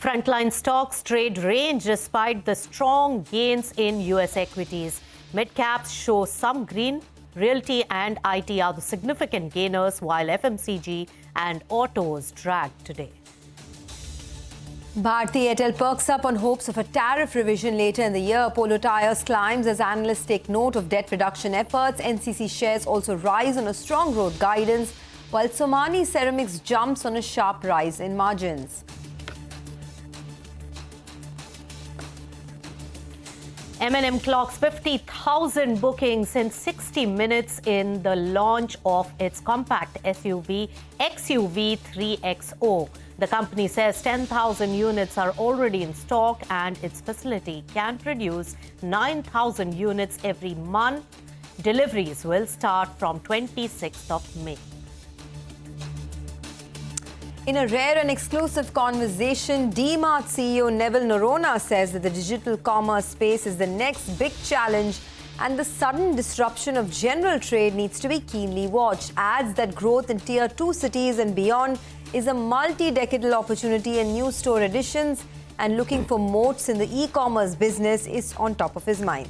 Frontline stocks trade range despite the strong gains in US equities. Mid-caps show some green. Realty and IT are the significant gainers, while FMCG and autos dragged today. Bharti Airtel perks up on hopes of a tariff revision later in the year. Polo Tyres climbs as analysts take note of debt reduction efforts. NCC shares also rise on a strong growth guidance, while Somani Ceramics jumps on a sharp rise in margins. M&M clocks 50,000 bookings in 60 minutes in the launch of its compact SUV XUV 3XO. The company says 10,000 units are already in stock and its facility can produce 9,000 units every month. Deliveries will start from 26th of May. In a rare and exclusive conversation, DMart CEO Neville Noronha says that the digital commerce space is the next big challenge and the sudden disruption of general trade needs to be keenly watched. Adds that growth in Tier 2 cities and beyond is a multi-decadal opportunity, and new store additions and looking for moats in the e-commerce business is on top of his mind.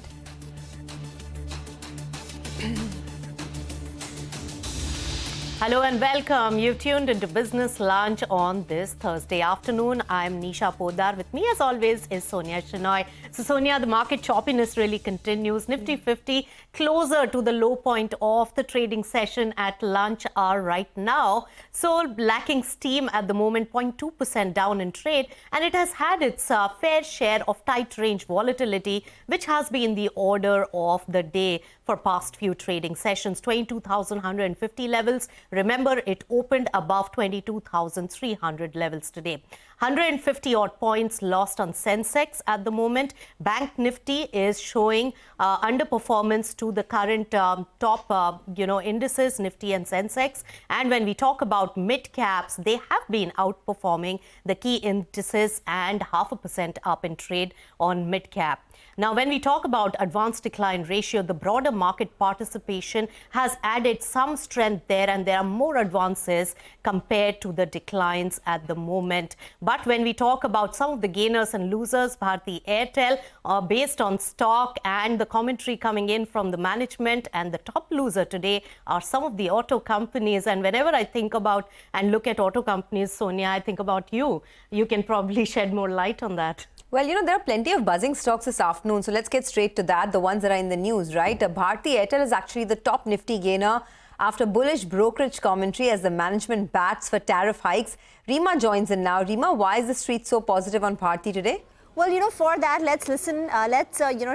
Hello and welcome. You've tuned into Business Lunch on this Thursday afternoon. I'm Nisha Poddar. With me as always is Sonia Shenoy. So Sonia, the market choppiness really continues. Nifty 50 closer to the low point of the trading session at lunch hour right now. So lacking steam at the moment, 0.2% down in trade, and it has had its fair share of tight range volatility, which has been the order of the day for past few trading sessions. 22,150 levels. Remember, it opened above 22,300 levels today. 150 odd points lost on Sensex at the moment. Bank Nifty is showing underperformance to the current top indices, Nifty and Sensex. And when we talk about mid caps, they have been outperforming the key indices and 0.5% up in trade on mid cap. Now, when we talk about advanced decline ratio, the broader market participation has added some strength there, and there are more advances compared to the declines at the moment. But when we talk about some of the gainers and losers, Bharti Airtel, based on stock and the commentary coming in from the management, and the top loser today are some of the auto companies. And whenever I think about and look at auto companies, Sonia, I think about you. You can probably shed more light on that. Well, there are plenty of buzzing stocks this afternoon, so let's get straight to that, the ones that are in the news, right? Bharti Airtel is actually the top Nifty gainer after bullish brokerage commentary as the management bats for tariff hikes. Rima joins in now. Rima, why is the street so positive on Bharti today? Well, for that, let's listen.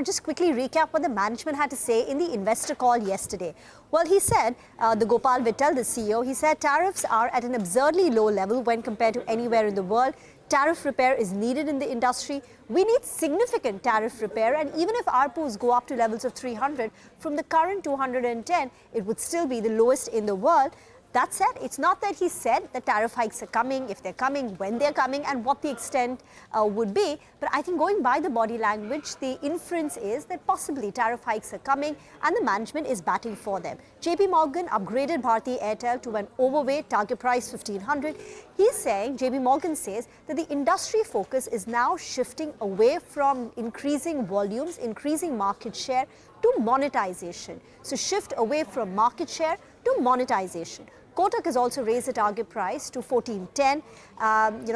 Just quickly recap what the management had to say in the investor call yesterday. Well, he said, the Gopal Vittal, the CEO, he said tariffs are at an absurdly low level when compared to anywhere in the world. Tariff repair is needed in the industry. We need significant tariff repair, and even if ARPUs go up to levels of 300 from the current 210, it would still be the lowest in the world. That said, it's not that he said the tariff hikes are coming, if they're coming, when they're coming, and what the extent would be. But I think going by the body language, the inference is that possibly tariff hikes are coming and the management is batting for them. JP Morgan upgraded Bharti Airtel to an overweight, target price 1,500. He's saying, JP Morgan says that the industry focus is now shifting away from increasing volumes, increasing market share to monetization. So shift away from market share to monetization. Kotak has also raised the target price to 1410.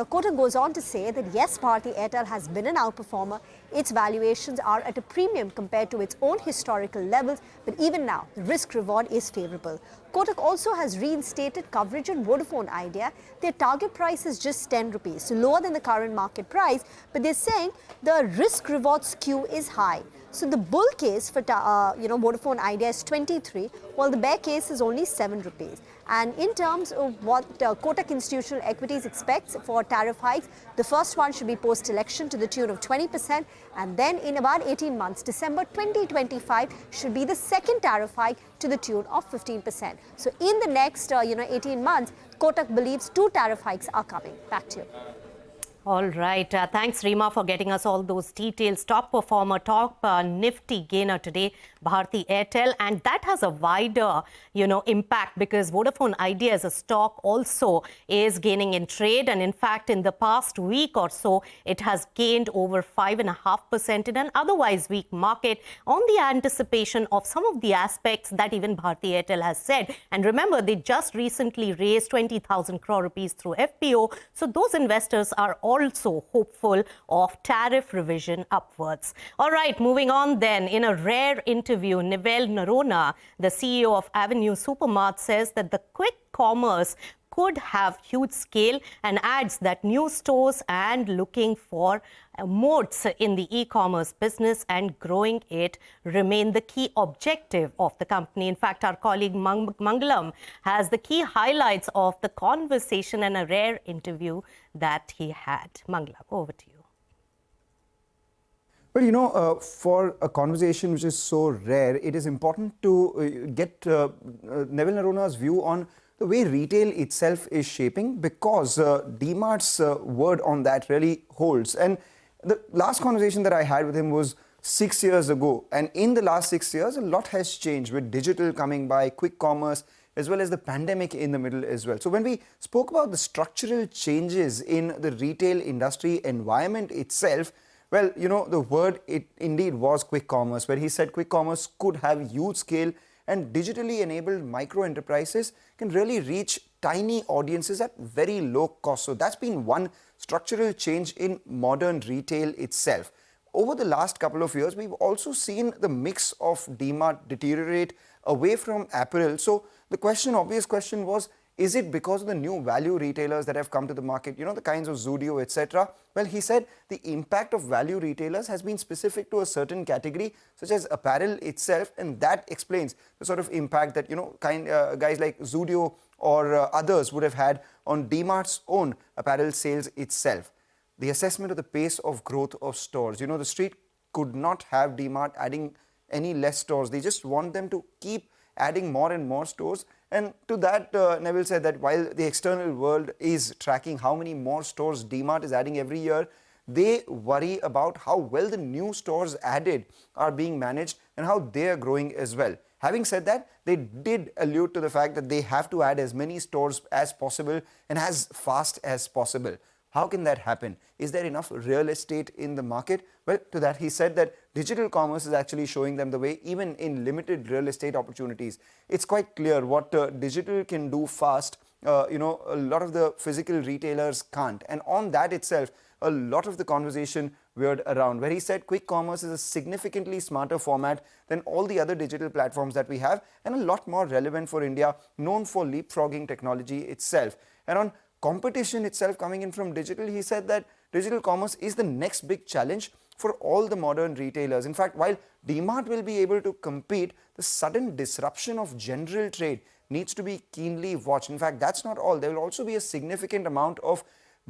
Kotak goes on to say that yes, Bharti Airtel has been an outperformer. Its valuations are at a premium compared to its own historical levels, but even now, the risk reward is favorable. Kotak also has reinstated coverage on Vodafone Idea. Their target price is just 10 rupees, so lower than the current market price, but they're saying the risk reward skew is high. So the bull case for Vodafone Idea is 23, while the bear case is only 7 rupees. And in terms of what Kotak Institutional Equities expects for tariff hikes, the first one should be post-election to the tune of 20%, and then in about 18 months, December 2025, should be the second tariff hike to the tune of 15%. So in the next 18 months, Kotak believes 2 tariff hikes are coming. Back to you. All right. Thanks, Rima, for getting us all those details. Top performer, top Nifty gainer today, Bharti Airtel. And that has a wider, impact because Vodafone Idea as a stock also is gaining in trade. And in fact, in the past week or so, it has gained over 5.5% in an otherwise weak market on the anticipation of some of the aspects that even Bharti Airtel has said. And remember, they just recently raised 20,000 crore rupees through FPO. So those investors are also hopeful of tariff revision upwards. All right, moving on then. In a rare interview, Nivelle Narona, the CEO of Avenue Supermart, says that the quick commerce could have huge scale and adds that new stores and looking for moats in the e-commerce business and growing it remain the key objective of the company. In fact, our colleague Mangalam has the key highlights of the conversation and a rare interview that he had. Mangalam, over to you. Well, for a conversation which is so rare, it is important to get Nivelle Narona's view on the way retail itself is shaping, because DMart's word on that really holds. And the last conversation that I had with him was 6 years ago. And in the last 6 years, a lot has changed with digital coming by, quick commerce, as well as the pandemic in the middle as well. So when we spoke about the structural changes in the retail industry environment itself, well, the word it indeed was quick commerce, where he said quick commerce could have huge scale and digitally enabled micro enterprises can really reach tiny audiences at very low cost. So that's been one structural change in modern retail itself. Over the last couple of years, we've also seen the mix of DMart deteriorate away from apparel. So the obvious question was, is it because of the new value retailers that have come to the market, the kinds of Zudio, etc.? Well, he said the impact of value retailers has been specific to a certain category, such as apparel itself, and that explains the sort of impact that, guys like Zudio or others would have had on DMart's own apparel sales itself. The assessment of the pace of growth of stores. The street could not have DMart adding any less stores. They just want them to keep adding more and more stores. And to that, Nivelle said that while the external world is tracking how many more stores DMart is adding every year, they worry about how well the new stores added are being managed and how they are growing as well. Having said that, they did allude to the fact that they have to add as many stores as possible and as fast as possible. How can that happen? Is there enough real estate in the market? Well, to that he said that digital commerce is actually showing them the way, even in limited real estate opportunities. It's quite clear what digital can do fast. A lot of the physical retailers can't. And on that itself, a lot of the conversation veered around, where he said quick commerce is a significantly smarter format than all the other digital platforms that we have, and a lot more relevant for India, known for leapfrogging technology itself. And on competition itself coming in from digital, he said that digital commerce is the next big challenge for all the modern retailers. In fact, while DMart will be able to compete, the sudden disruption of general trade needs to be keenly watched. In fact, that's not all. There will also be a significant amount of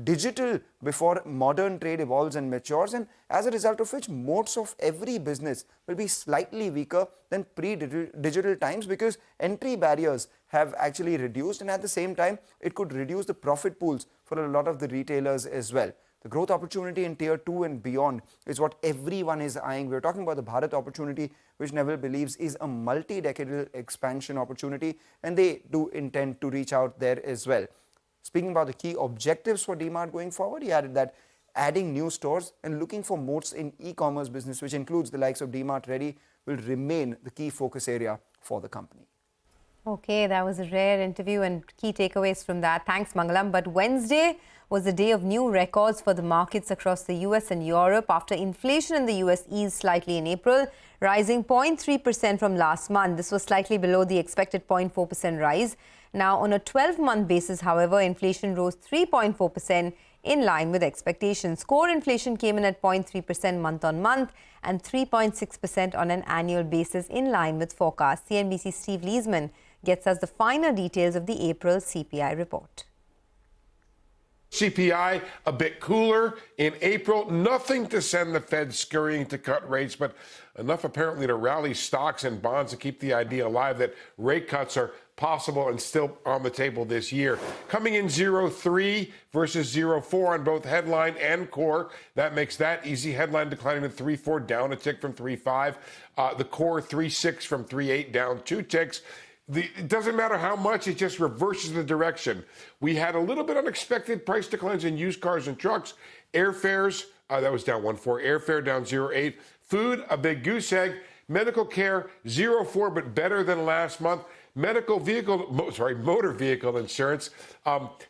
digital before modern trade evolves and matures, and as a result of which moats of every business will be slightly weaker than pre-digital times, because entry barriers have actually reduced, and at the same time it could reduce the profit pools for a lot of the retailers as well. The growth opportunity in tier 2 and beyond is what everyone is eyeing. We're talking about the Bharat opportunity, which Nivelle believes is a multi-decadal expansion opportunity, and they do intend to reach out there as well. Speaking about the key objectives for DMart going forward, he added that adding new stores and looking for moats in e-commerce business, which includes the likes of DMart Ready, will remain the key focus area for the company. Okay, that was a rare interview and key takeaways from that. Thanks, Mangalam. But Wednesday was a day of new records for the markets across the US and Europe after inflation in the US eased slightly in April, rising 0.3% from last month. This was slightly below the expected 0.4% rise. Now, on a 12-month basis, however, inflation rose 3.4% in line with expectations. Core inflation came in at 0.3% month-on-month and 3.6% on an annual basis in line with forecasts. CNBC's Steve Leesman gets us the finer details of the April CPI report. CPI a bit cooler in April. Nothing to send the Fed scurrying to cut rates, but enough apparently to rally stocks and bonds to keep the idea alive that rate cuts are possible and still on the table this year. Coming in 0.3 versus 0.4 on both headline and core. That makes that easy. Headline declining to 3.4, down a tick from 3.5. The core 3.6 from 3.8, down 2 ticks. It doesn't matter how much, it just reverses the direction. We had a little bit unexpected price declines in used cars and trucks. Airfares, that was down 1.4. Airfare down 0.8. Food, a big goose egg. Medical care, 0.4, but better than last month. Motor vehicle insurance,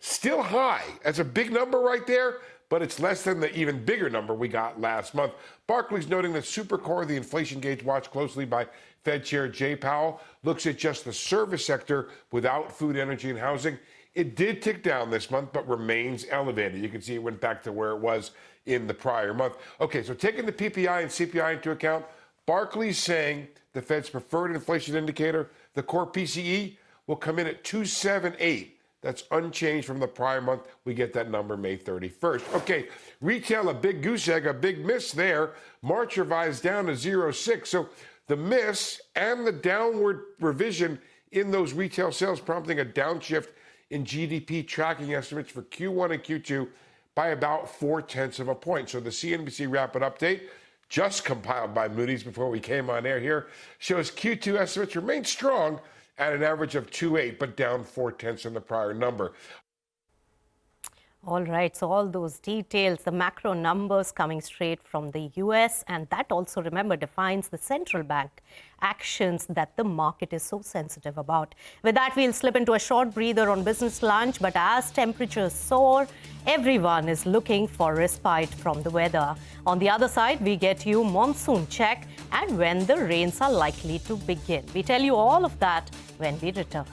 still high. That's a big number right there, but it's less than the even bigger number we got last month. Barclays noting that Supercore, the inflation gauge watched closely by Fed Chair Jay Powell, looks at just the service sector without food, energy, and housing. It did tick down this month, but remains elevated. You can see it went back to where it was in the prior month. Okay, so taking the PPI and CPI into account, Barclays saying the Fed's preferred inflation indicator, the core PCE, will come in at 2.78. That's unchanged from the prior month. We get that number May 31st. Okay, retail, a big goose egg, a big miss there. March revised down to 0.6. So the miss and the downward revision in those retail sales prompting a downshift in GDP tracking estimates for Q1 and Q2 by about 0.4 of a point. So the CNBC Rapid Update, just compiled by Moody's before we came on air here, shows Q2 estimates remain strong at an average of 2.8, but down 0.4 in the prior number. All right, so all those details, the macro numbers coming straight from the US, and that also, remember, defines the central bank actions that the market is so sensitive about. With that, we'll slip into a short breather on business lunch, but as temperatures soar, everyone is looking for respite from the weather. On the other side, we get you monsoon check and when the rains are likely to begin. We tell you all of that when we return.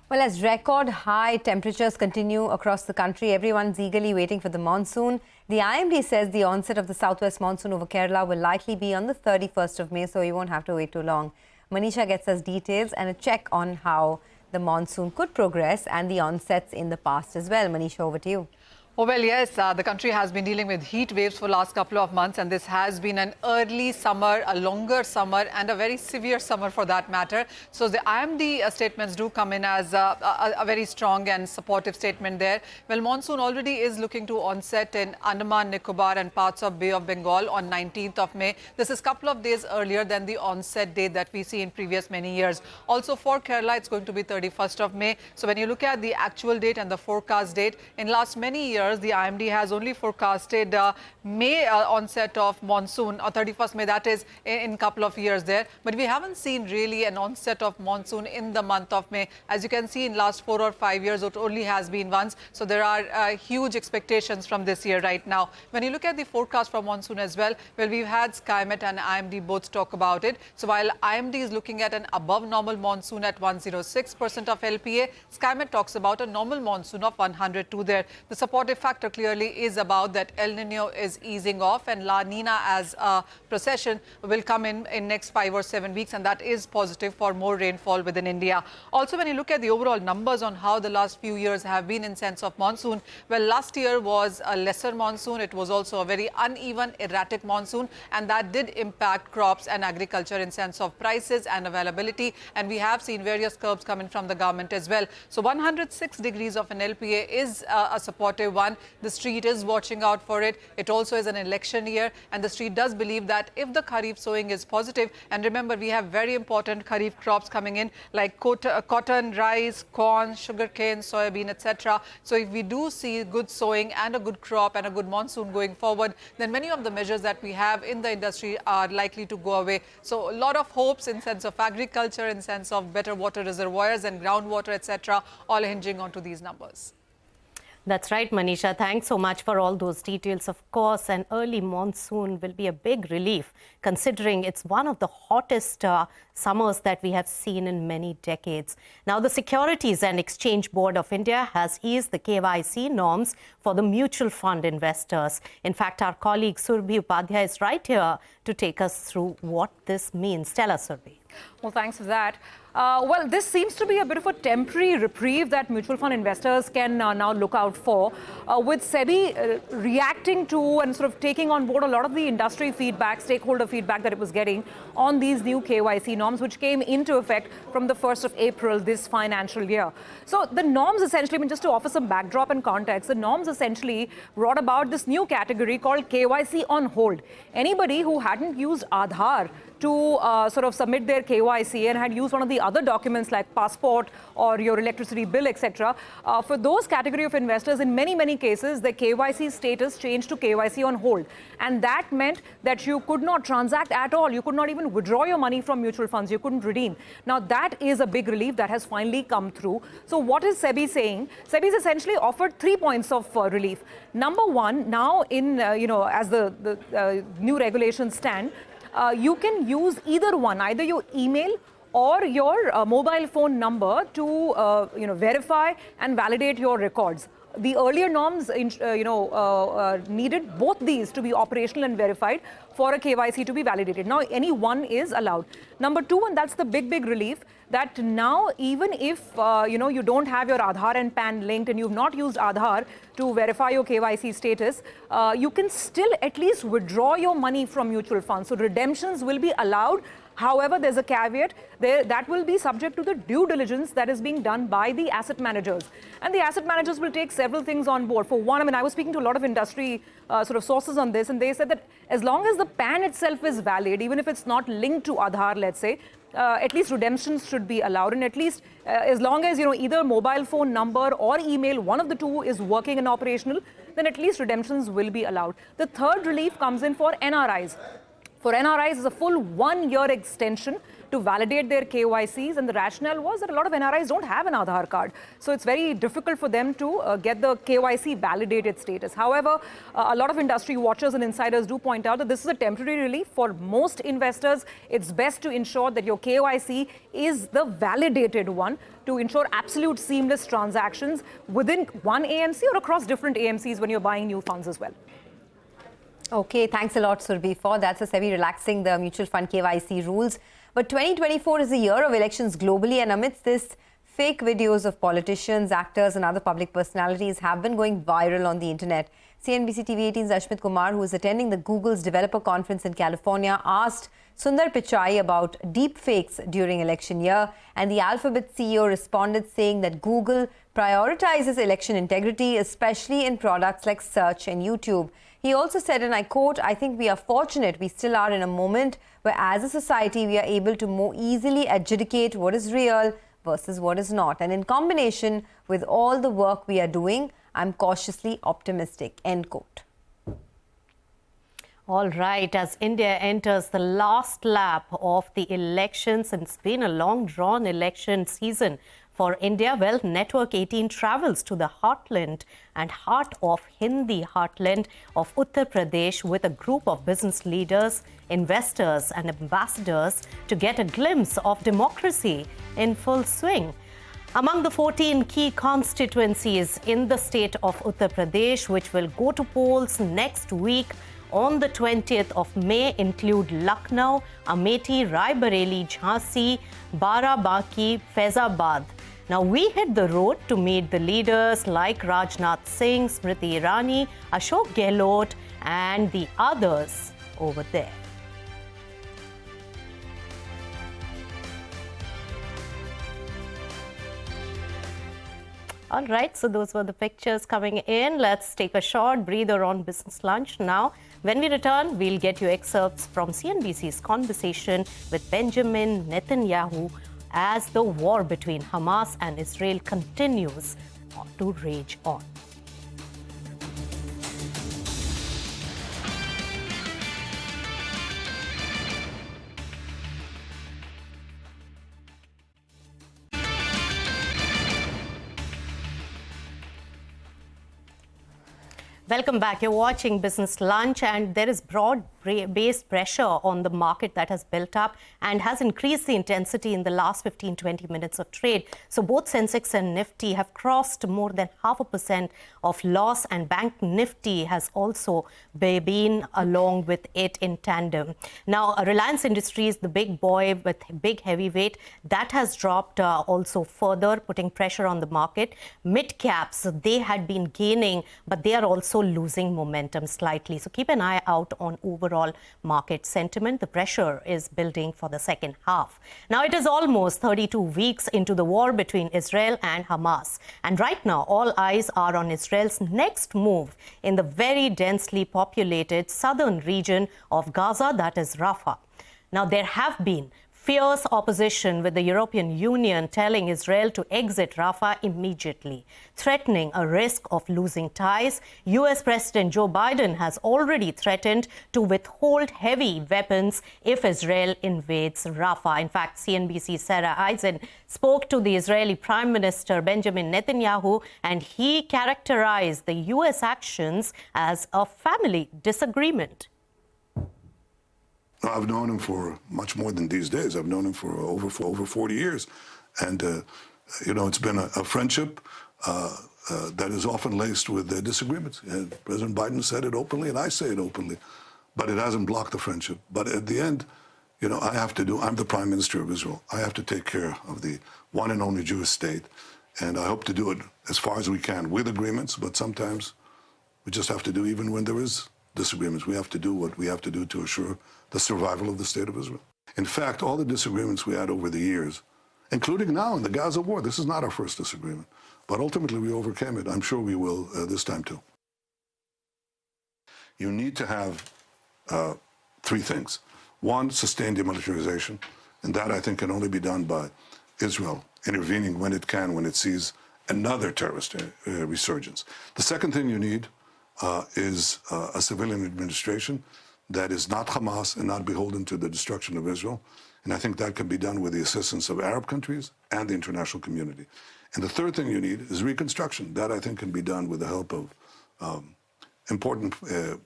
Well, as record high temperatures continue across the country, everyone's eagerly waiting for the monsoon. The IMD says the onset of the southwest monsoon over Kerala will likely be on the 31st of May, so you won't have to wait too long. Manisha gets us details and a check on how the monsoon could progress and the onsets in the past as well. Manisha, over to you. Oh, well, yes, the country has been dealing with heat waves for the last couple of months, and this has been an early summer, a longer summer, and a very severe summer for that matter. So the IMD statements do come in as a very strong and supportive statement there. Well, monsoon already is looking to onset in Andaman, Nicobar and parts of Bay of Bengal on 19th of May. This is a couple of days earlier than the onset date that we see in previous many years. Also for Kerala, it's going to be 31st of May. So when you look at the actual date and the forecast date, in last many years, the IMD has only forecasted May onset of monsoon, or 31st May, that is, in a couple of years there. But we haven't seen really an onset of monsoon in the month of May. As you can see, in last 4 or 5 years, it only has been once. So there are huge expectations from this year right now. When you look at the forecast for monsoon as well, well, we've had SkyMet and IMD both talk about it. So while IMD is looking at an above normal monsoon at 106% of LPA, SkyMet talks about a normal monsoon of 102 there. The supportive factor clearly is about that El Nino is easing off and La Nina as a procession will come in next 5 or 7 weeks, and that is positive for more rainfall within India. Also, when you look at the overall numbers on how the last few years have been in sense of monsoon, well, last year was a lesser monsoon. It was also a very uneven, erratic monsoon, and that did impact crops and agriculture in sense of prices and availability. And we have seen various curbs come in from the government as well. So 106 degrees of an LPA is a supportive one. The street is watching out for it. It also is an election year, and the street does believe that if the Kharif sowing is positive, and remember, we have very important Kharif crops coming in like cotton, rice, corn, sugarcane, soybean, etc. So if we do see good sowing and a good crop and a good monsoon going forward, then many of the measures that we have in the industry are likely to go away. So a lot of hopes in sense of agriculture, in sense of better water reservoirs and groundwater, etc., all hinging onto these numbers. That's right, Manisha. Thanks so much for all those details. Of course, an early monsoon will be a big relief, considering it's one of the hottest summers that we have seen in many decades. Now, the Securities and Exchange Board of India has eased the KYC norms for the mutual fund investors. In fact, our colleague Surbhi Upadhyay is right here to take us through what this means. Tell us, Surbhi. Well, thanks for that. Well, this seems to be a bit of a temporary reprieve that mutual fund investors can now look out for, with SEBI reacting to and sort of taking on board a lot of the industry feedback, stakeholder feedback that it was getting on these new KYC norms, which came into effect from the 1st of April this financial year. So the norms essentially, I mean, just to offer some backdrop and context, the norms essentially brought about this new category called KYC on hold. Anybody who hadn't used Aadhaar to sort of submit their KYC and had used one of the other documents like passport or your electricity bill, etc. For those category of investors, in many cases, the KYC status changed to KYC on hold. And that meant that you could not transact at all. You could not even withdraw your money from mutual funds. You couldn't redeem. Now, that is a big relief that has finally come through. So what is SEBI saying? SEBI has essentially offered 3 points of relief. Number one, now in, as the new regulations stand, you can use either one, either your email or your mobile phone number to verify and validate your records. The earlier norms needed both these to be operational and verified for a KYC to be validated. Now any one is allowed. Number two, and that's the big relief, that now even if you don't have your Aadhaar and PAN linked and you've not used Aadhaar to verify your KYC status, you can still at least withdraw your money from mutual funds. So redemptions will be allowed. However, there's a caveat there that will be subject to the due diligence that is being done by the asset managers. And the asset managers will take several things on board. For one, I mean, I was speaking to a lot of industry sort of sources on this, and they said that as long as the PAN itself is valid, even if it's not linked to Aadhaar, let's say, at least redemptions should be allowed. And at least as long as, either mobile phone number or email, one of the two is working and operational, then at least redemptions will be allowed. The third relief comes in for NRIs. For NRIs, it's a full 1-year extension to validate their KYCs, and the rationale was that a lot of NRIs don't have an Aadhaar card. So it's very difficult for them to get the KYC validated status. However, a lot of industry watchers and insiders do point out that this is a temporary relief. For most investors, it's best to ensure that your KYC is the validated one to ensure absolute seamless transactions within one AMC or across different AMCs when you're buying new funds as well. Okay, thanks a lot, Surbhi, for that. So SEBI relaxing the mutual fund KYC rules. But 2024 is a year of elections globally, and amidst this, fake videos of politicians, actors and other public personalities have been going viral on the internet. CNBC-TV18's Ashmit Kumar, who is attending the Google's developer conference in California, asked Sundar Pichai about deep fakes during election year, and the Alphabet CEO responded saying that Google prioritizes election integrity, especially in products like search and YouTube. He also said, and I quote, "I think we are fortunate we still are in a moment where as a society we are able to more easily adjudicate what is real versus what is not. And in combination with all the work we are doing, I'm cautiously optimistic," end quote. All right, as India enters the last lap of the elections, and it's been a long drawn election season for India, well, Network 18 travels to the heartland and heart of Hindi heartland of Uttar Pradesh with a group of business leaders, investors and ambassadors to get a glimpse of democracy in full swing. Among the 14 key constituencies in the state of Uttar Pradesh, which will go to polls next week on the 20th of May, include Lucknow, Amethi, Raebareli, Jhansi, Barabanki, Faizabad. Now, we hit the road to meet the leaders like Rajnath Singh, Smriti Irani, Ashok Gehlot and the others over there. All right, so those were the pictures coming in. Let's take a short breather on Business Lunch now. When we return, we'll get you excerpts from CNBC's conversation with Benjamin Netanyahu as the war between Hamas and Israel continues to rage on. Welcome back. You're watching Business Lunch, and there is broad broad-based pressure on the market that has built up and has increased the intensity in the last 15-20 minutes of trade. So both Sensex and Nifty have crossed more than 0.5% of loss, and Bank Nifty has also been along with it in tandem. Now, Reliance Industries, the big boy with big heavyweight, that has dropped also further, putting pressure on the market. Mid caps, they had been gaining, but they are also losing momentum slightly. So keep an eye out on overall market sentiment. The pressure is building for the second half. Now, it is almost 32 weeks into the war between Israel and Hamas. And right now, all eyes are on Israel's next move in the very densely populated southern region of Gaza, that is Rafah. Now, there have been fierce opposition, with the European Union telling Israel to exit Rafah immediately, threatening a risk of losing ties. US President Joe Biden has already threatened to withhold heavy weapons if Israel invades Rafah. In fact, CNBC's Sarah Eisen spoke to the Israeli Prime Minister Benjamin Netanyahu, and he characterized the US actions as a family disagreement. I've known him for much more than these days. I've known him for over 40 years. And, it's been a friendship that is often laced with disagreements. President Biden said it openly, and I say it openly. But it hasn't blocked the friendship. But at the end, I'm the Prime Minister of Israel. I have to take care of the one and only Jewish state. And I hope to do it as far as we can with agreements. But sometimes we just have to do, even when there is disagreements, we have to do what we have to do to assure the survival of the state of Israel. In fact, all the disagreements we had over the years, including now in the Gaza war, this is not our first disagreement, but ultimately we overcame it. I'm sure we will this time too. You need to have three things. One, sustained demilitarization, and that I think can only be done by Israel intervening when it can, when it sees another terrorist resurgence. The second thing you need is a civilian administration that is not Hamas and not beholden to the destruction of Israel. And I think that can be done with the assistance of Arab countries and the international community. And the third thing you need is reconstruction. That I think can be done with the help of important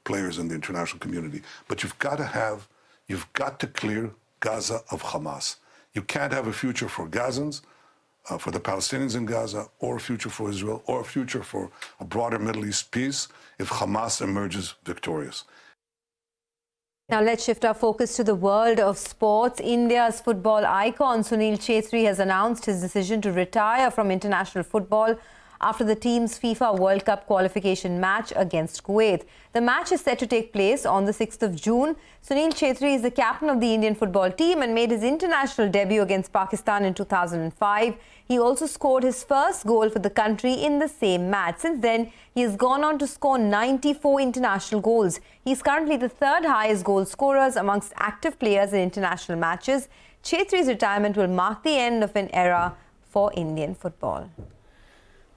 players in the international community. But you've got to clear Gaza of Hamas. You can't have a future for Gazans, for the Palestinians in Gaza, or a future for Israel, or a future for a broader Middle East peace if Hamas emerges victorious. Now let's shift our focus to the world of sports. India's football icon Sunil Chhetri has announced his decision to retire from international football after the team's FIFA World Cup qualification match against Kuwait. The match is set to take place on the 6th of June. Sunil Chhetri is the captain of the Indian football team and made his international debut against Pakistan in 2005. He also scored his first goal for the country in the same match. Since then, he has gone on to score 94 international goals. He is currently the third highest goal scorers amongst active players in international matches. Chhetri's retirement will mark the end of an era for Indian football.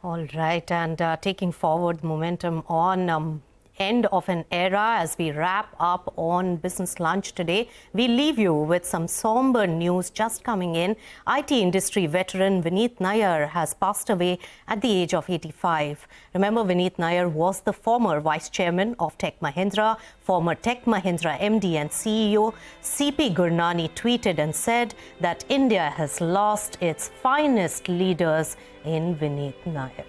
All right, and taking forward momentum on end of an era as we wrap up on Business Lunch today, we leave you with some somber news just coming in. IT industry veteran Vineet Nair has passed away at the age of 85. Remember, Vineet Nair was the former vice chairman of Tech Mahindra. Former Tech Mahindra MD and CEO CP Gurnani tweeted and said that India has lost its finest leaders in Vineet Nair.